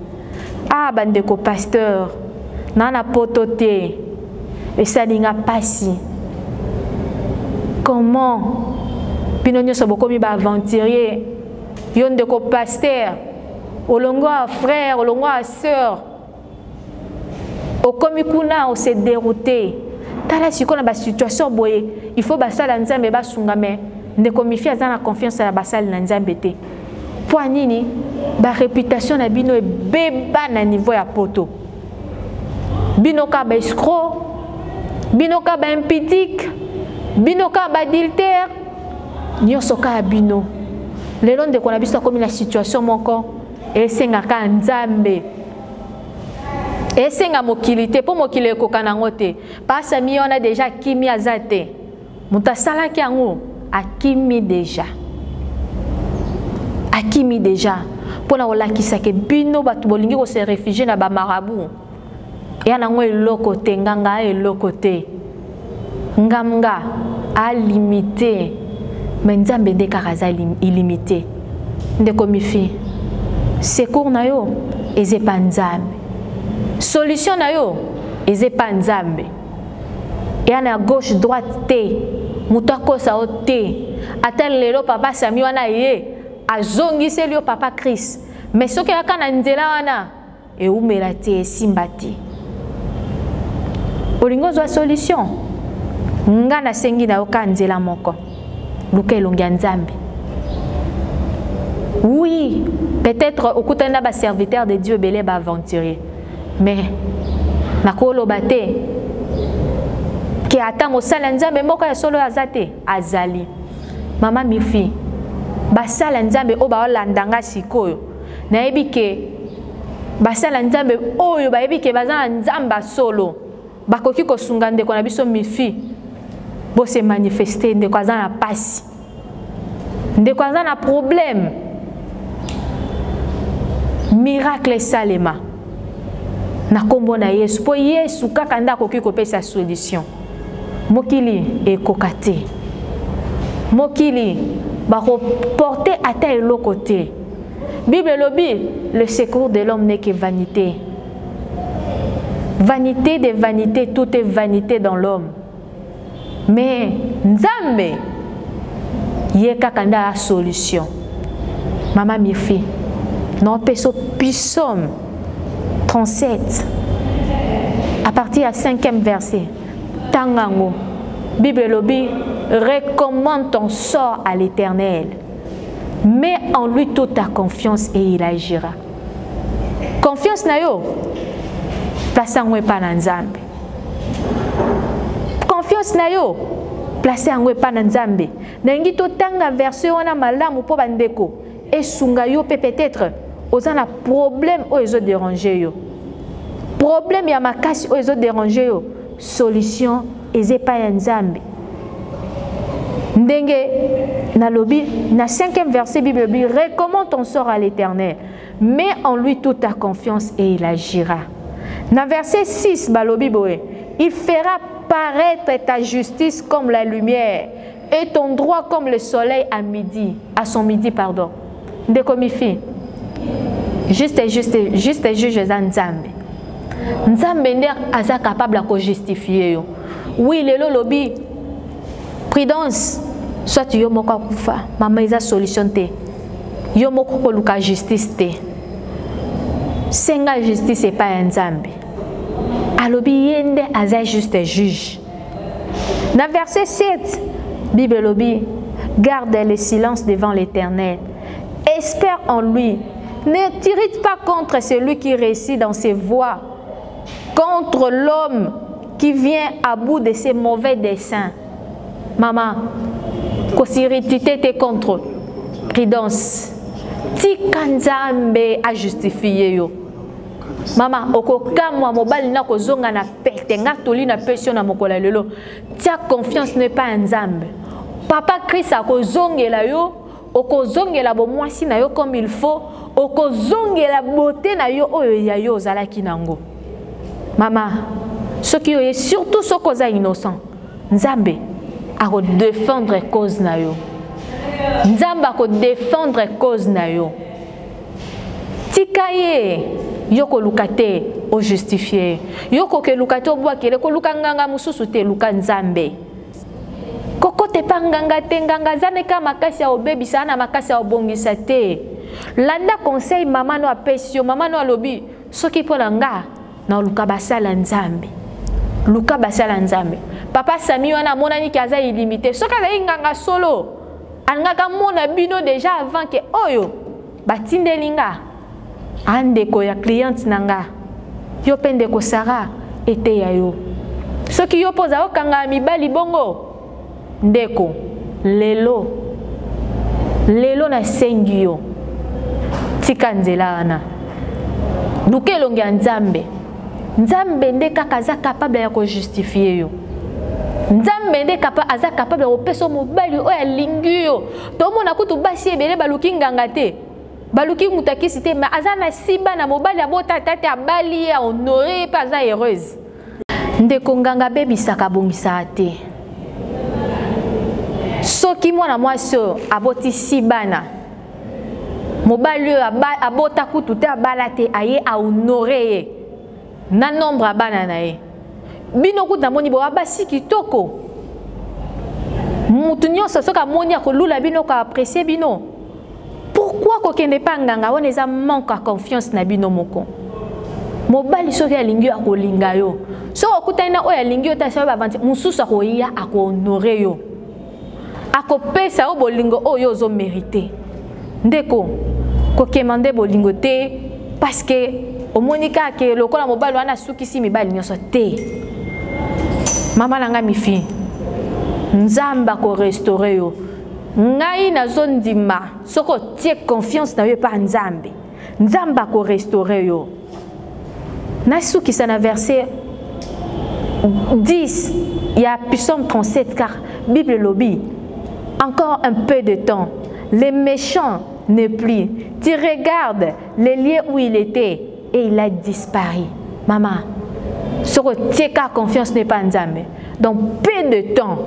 bande ko pasteur na poto te esalinga pasi comment bino nyoso bokomi ba aventurier yo ndeko pasteur olongo a frère olongo a sœur Okomi kuna on s'est dérouté. Tala si kona ba situation boye, il faut basala nzambe basunga me ndeko mifia za na confiance na basala na nzambe te. Po nini ba réputation na bino e beba na niveau ya poto. Bino ka ba escroc, bino ka ba impudique, bino ka ba adultère, nyoso ka bino. Lelo ndeko na biso komi na situation moko e senga ka nzambe. Et c'est un mokilité pour mokile kokana ngote parce que mi on a déjà kimi azate muta sala ki ango akimi déjà pour na wala kisake bino batu bolingi ko se réfugier na ba marabout ya nango eloko te nganga eloko te ngamga a limité mais nzambe nde kaka aza illimité ndeko mifi secours na yo eze pa nzambe solution na yo eze pa nzambe yana gauche droite te mutu akosa o te ata lelo papa Sami wana ye azongiseli yo papa Chris mais soki aka na nzela wana eumela te esimba te olingo zwa solution nga nasengi na yo ka nzela moko luka elongi ya nzambe. Oui, peut-être au kutana ba serviteur de Dieu belé ba aventurier mais nakolo bate ki ata mosala nzambe moko ya solo azate azali mama mifi basala nzambe o ba olandanga sikoyo nayebi ke basala nzambe oyo bayebi ke bazana nzamba solo bakoki kosunga ndeko na biso mifi bo se manifester ndeko azana pasi ndeko azana problème miracle salema na kombo na Yesu po Yesu kaka nda koki kopesa solution mokili ekokate mokili ba porter ata eloko te. Bible lobi le secours de l'homme n'est que vanité. Vanité de vanité, tout est vanité dans l'homme. Mais nzambe ye kaka nda solution. Mama mifi non peso Psaume 37 à partir du 5e verset tangango Bible lobi recommande ton sort à l'Éternel, mets en lui toute ta confiance et il agira. Confiance na yo place ngwe pa na nzambe, confiance na yo place ngwe pa na nzambe. Nangi to tanga verset wana malamu po bandeko esunga yo peut-être oza na problème o ezo déranger yo, problème ya makasi o ezo déranger yo, solution eze pa ya nzambe. Ndenge na lobi na 5e verset Bible dit recommande ton sort à l'Éternel, mets en lui toute ta confiance et il agira. Na verset 6 balobi boé, il fera paraître ta justice comme la lumière et ton droit comme le soleil à son midi pardon. Ndeko mifi juste juge za nzambe. Nzambe nde aza capable ko justifier yo. Oui lelo lobi prudence soit yo moko kufa mama eza solution te yo moko ko luka justice te senga justice e pa nzambe alobi yende aza juste juge. Na verset 7 Bible lobi garde le silence devant l'Éternel, espère en lui, ne t'irrite pas contre celui qui réussit dans ses voies, contre l'homme qui vient à bout de ses mauvais desseins. Maman, kosirité te contre prudence. Tika nzambe a justifié yo. Maman, okokamwa mobali na kozonga na pete nga toli na pesio na mokola lelo. Tia confiance n'est pas nzambe. Papa Christ a kozongela yo, okozongela bo mwasi na yo comme il faut, okozongela beauté na yo oyo ya yo zalaki nango. Maman, ce qui est surtout ce cause innocent. Nzambe a défendre cause na yo. Nzambe a défendre cause na yo. Tikaye yoko lukate o justifier. Yoko ke lukate o bwakele ko lukanganga mususu te luka nzambe. Koko te panganga te nganga zaneka makasi ya obebisa na makasi ya obongisa te. Landa conseil mama no apesio mama no alobi soki pona nga na luka basala nzambe. Luka basala nzambe. Papa Sami wana monani ki aza illimité. Soka za nganga solo. Angaka mona bino déjà avant que oyo batindelinga andeko ya cliente nanga yo pendeko Sara ete ya yo. Soki yo poza okanga mibali bongo ndeko lelo na sengi yo tika nzela wana luke longi ya nzambe. Nzambe nde kaka aza capable ya ko justifier yo. Nzambe nde aza capable ya kopesa mobali oyo alingi yo. Tomona kutu basi ebele baluki nganga te, baluki mutakisi te, mais aza na siba na mobali abota tata abali ya honore pa aza heureuse. Ndeko nganga bebisaka bongisa te. mwana mwasi aboti si bana mobali abota kutu te abala te aye a honorer na nombre bana na ye bino kuta moni bo abasi kitoko mutu nyonso soka moni akolula bino ka apprécier bino pourquoi kokende pa nganga wana eza manque à confiance na bino moko mobali soki alingi akolinga yo so okutani na oyo alingi yo ta sabe avanti mususu akoya akohonore yo akopesa yo bolingo oyo ozo mérité ndeko kokemande bolingo te parce que omonika ke lokola mobali wana sukisi mibali nyonso te mama nanga mifi nzamba ko restaurer yo ngai nazondima soko tie confiance na yo pa nzambe nzamba ko restaurer yo nasukisa na verset 10 il y a Psaume 37 car Bible lobby encore un peu de temps les méchants ne plus tu regardes les lieux où il était et il a disparu maman soko tie ka confiance n'est pas nzambe donc peu de temps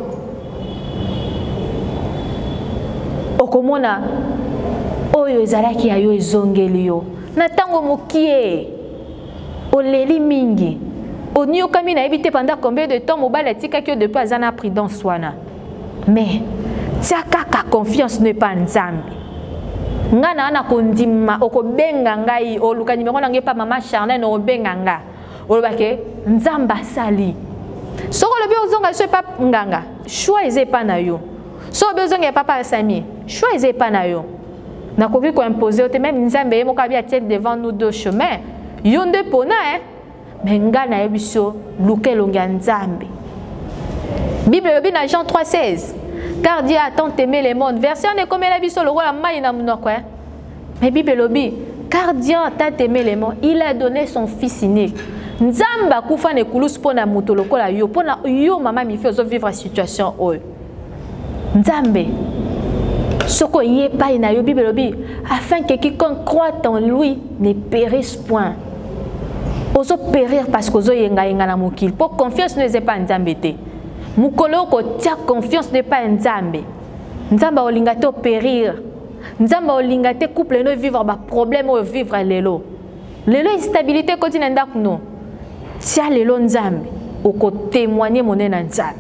okomona oyo ezalaki ya yo ezongeli yo na tango mokie oleli mingi oniokami na yebi te pendant combien de temps mobali atikaki yo depuis aza na prudence wana mais tia kaka confiance ne pas nzambe nga na ana kondima okobenga ngai oluka nimero na ngai pa mama Charlène obenga nga olobake nzamba sali soko lobi ozonga so pa nganga choix eze pa na yo so bezonga papa Sami choix eze pa na yo na kobi ko imposer te même nzambe ye moka bi atie devant nous deux chemins yonde pona mais nga na yebiso lukelonga nzambe Bible lobi na Jean 3:16 car Dieu a tant aimé le monde verset on est comme la biso le roi mai na munoko mais Bible lobi car Dieu a tant aimé le monde il a donné son fils unique nzamba kufa ne kulus pona muto lokola yo pona yo mama mi fait vivre situation oyo nzambe soko yé pa na yo Bible lobi afin que quiconque croit en lui ne périsse point ozo périr parce que ozo yenga na mokili pour confiance ne est pas nzambe te mukolo ko tia confiance ne pas nzambe nzamba olinga te périr nzamba olinga te couple no vivre ba problème o vivre lelo instabilité continue ndako no tia lelo nzambe oko témoigner monena nzambe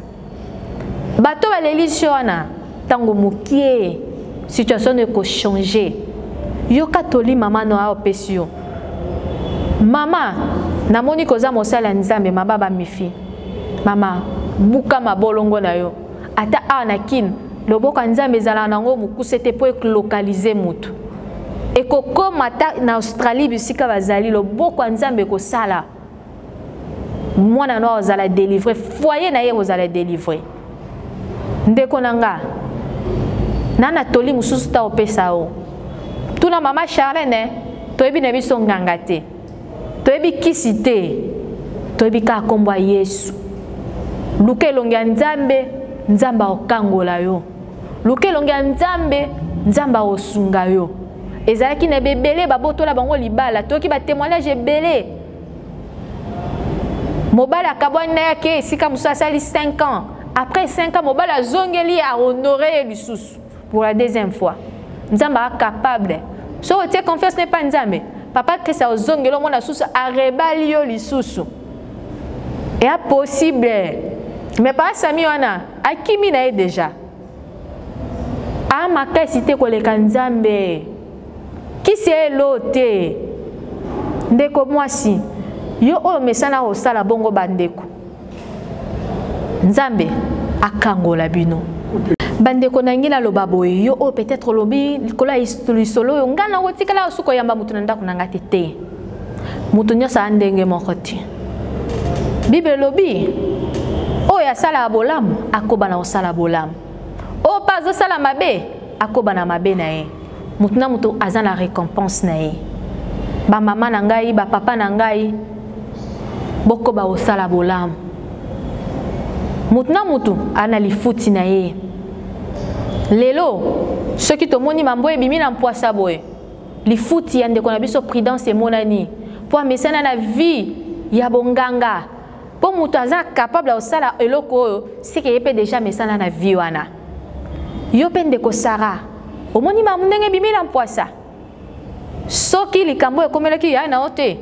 bato baleli shona tango mokie situation ne ko changer yo katoli mama no a opesio mama namoni koza mosala nzambe mababa mifi mama buka mabolongo na yo ata ana kin loboko nzambe ezala nango mukusete po localiser mutu ekoko mata na Australie bisika bazali loboko nzambe ko sala mwana no ozala délivrer foyer na ye ozala délivrer ndeko nanga nana toli mususu ta opesa o tuna mama Charlène toyebi na biso nganga te toyebi kisi te toyebi ka kombo Yesu lukelonga nzambe nzamba okangola yo lukelonga nzambe nzamba osunga yo ezalaki na bebele babotola bango libala toki ba témoignage ebele mobala kabwana yake esika musa sali 5 ans après 5 ans mobala zongeli a honorer lisusu pour la deuxième fois nzamba capable so tie confiance n'est pas nzambe papa Christ a zongelo mona susu arebali yo lisusu et impossible mais pas Sami wana akimi na ye déjà ama kasite koleka nzambe kisi elote ndeko mwasi yo oyo mesana osala bongo bandeko nzambe akangola bino bandeko na ngila loba boye yo oyo peut-être lobi likola isolo yo ngana kotikala osuko yamba mutu na ndako nanga te mutu nyonso andenge moko te Bible lobi oyo asala bolamu akoba na osala bolamu o pazo sala mabe akoba na mabe na ye mutu na mutu aza na récompense na ye ba mama na ngai ba papa na ngai bokoba osala bolamu mutu na mutu ana lifuti na ye lelo soki tomoni mambo ebimi na mpoasa boye lifuti ya ndeko na biso prudence emonani po amesana na vie ya bonganga po mutu aza capable osala eloko oyo seke ye pe déjà mesana na vie wana yo pende ko Sarah omoni mamu ndenge bimila mpoasa soki likambo ekomelaki ya na ote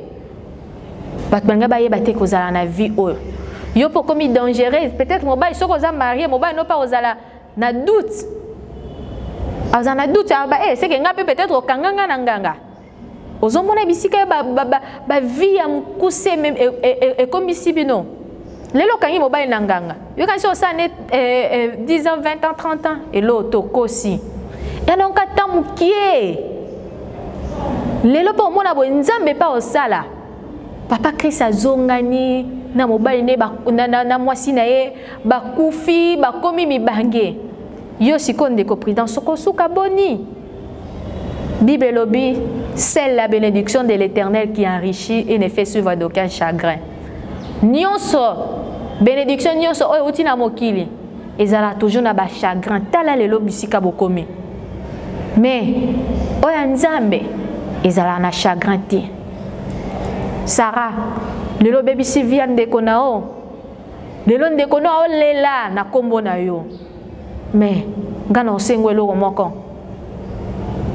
bato banga bayeba te kozala na vie oyo yo po komi dangereuse peut-être mobali soko oza marié mobali no pa ozala na doute aza na doute c'est que nga peut-être okanganga na nganga ozomona bisika ba vie ya mukuse même ekombisi bino lelo kangi mobali na nganga yo kanisi osane 10 ans 20 ans 30 ans elo tokosi ya donc atamukie lelo po mona bo nzambe pa osala papa Christ azongani na mobali ne na mwasi na ye bakufi bakomi mibange yo sikonde ko prudence soko suka boni Bible lobi c'est la bénédiction de l'Éternel qui enrichit et ne fait suivre d'aucun chagrin nyonso bénédiction nyonso oyo uti na mokili ezala toujours na ba chagrin tala lelo bisika bokomi mais oya nzambe ezala na chagrin te Sarah lelo baby Sylvia ndeko na o lelo ndeko na o lela na kombo na yo mais ngana osengo eloko moko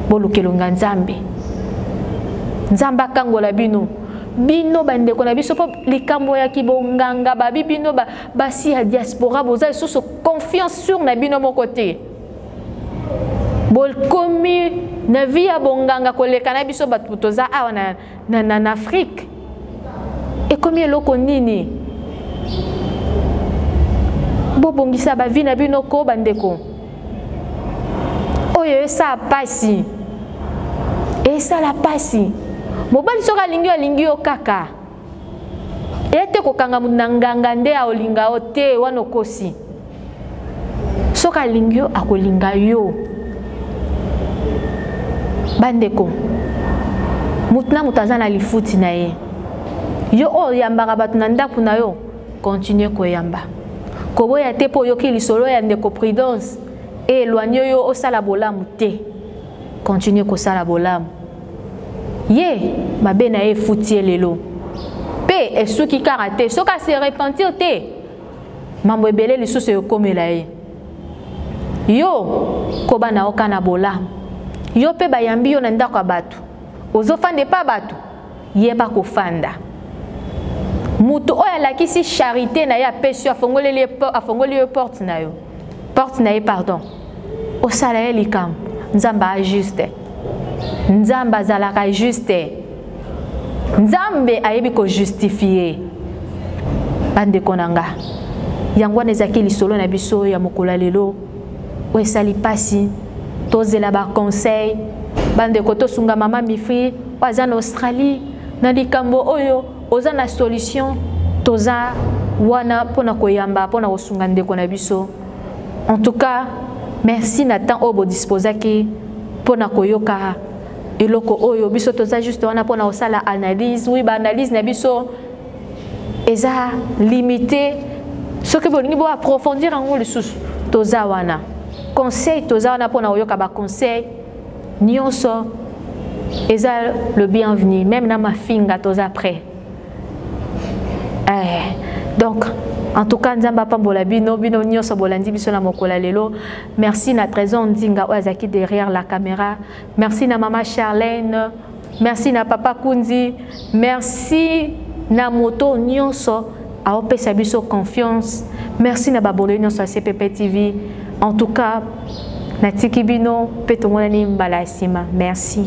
bolukelonga nzambe nzamba kangola bino bandeko na biso po likambo ya kibonganga babi bino basi ya diaspora boza lisusu confiance sur na bino moko te bolkomi na vie ya bonganga koleka na biso bato toza awa na Afrique ekomi eloko nini bobongisa ba vie na bino ko bandeko oyo esa pasi esa la pasi mobali soka lingi yo kaka ete kokanga munanganga nde a olinga o te wana kosi soka lingi yo akolinga yo bandeko mutna mutazana lifuti na ye yo o yambaka batu na ndaku na yo continue koyamba koboya te po yoki lisolo ya ndeko prudence et éloigné yo osala bolamu te continue kosala bolamu ye mabe na ye futi lelo pe esuki karate soka se repentir te mambo ebele lisusu yokomela ye yo koba na oka na bolamu yo pe bayambi yo na ndako ya bato ozofande pa bato ye ba kofanda mutu oyo alakisi charité na ye apesi afongoli yo porte na ye pardon osala ye likambo nzambe ajuste nzambe azalaka juste nzambe ayebi kojustifie bandeko na nga yango wana ezalaki lisolo na biso ya mokolo lelo oyo esali pasi tozela baconseil bandeko tosunga mama mifri oyo aza na Australie na likambo oyo oza na solution toza wana mpona koyamba mpona kosunga ndeko na biso en tout cas merci na temps oyo bodisposaki mpona koyoka eloko oyo biso toza juste wana mpona kosala analyse oui baanalyse na biso eza limité soki bolingi bo approfondir yango lisusu toza wana conseil toza wana mpona koyoka baconseil nyonso eza le bienvenu même na mafinga toza prêt donc en tout cas nzamba pambola bino nyonso bolandi biso na mokola lelo merci na trésor ndinga oazaki derrière la caméra merci na mama Charlène merci na papa Kundi merci na moto nyonso aopesa biso confiance merci na babolo nyonso a CPP TV en tout cas na tiki bino pe tomonani mbala sima merci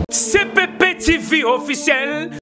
CPP TV officiel.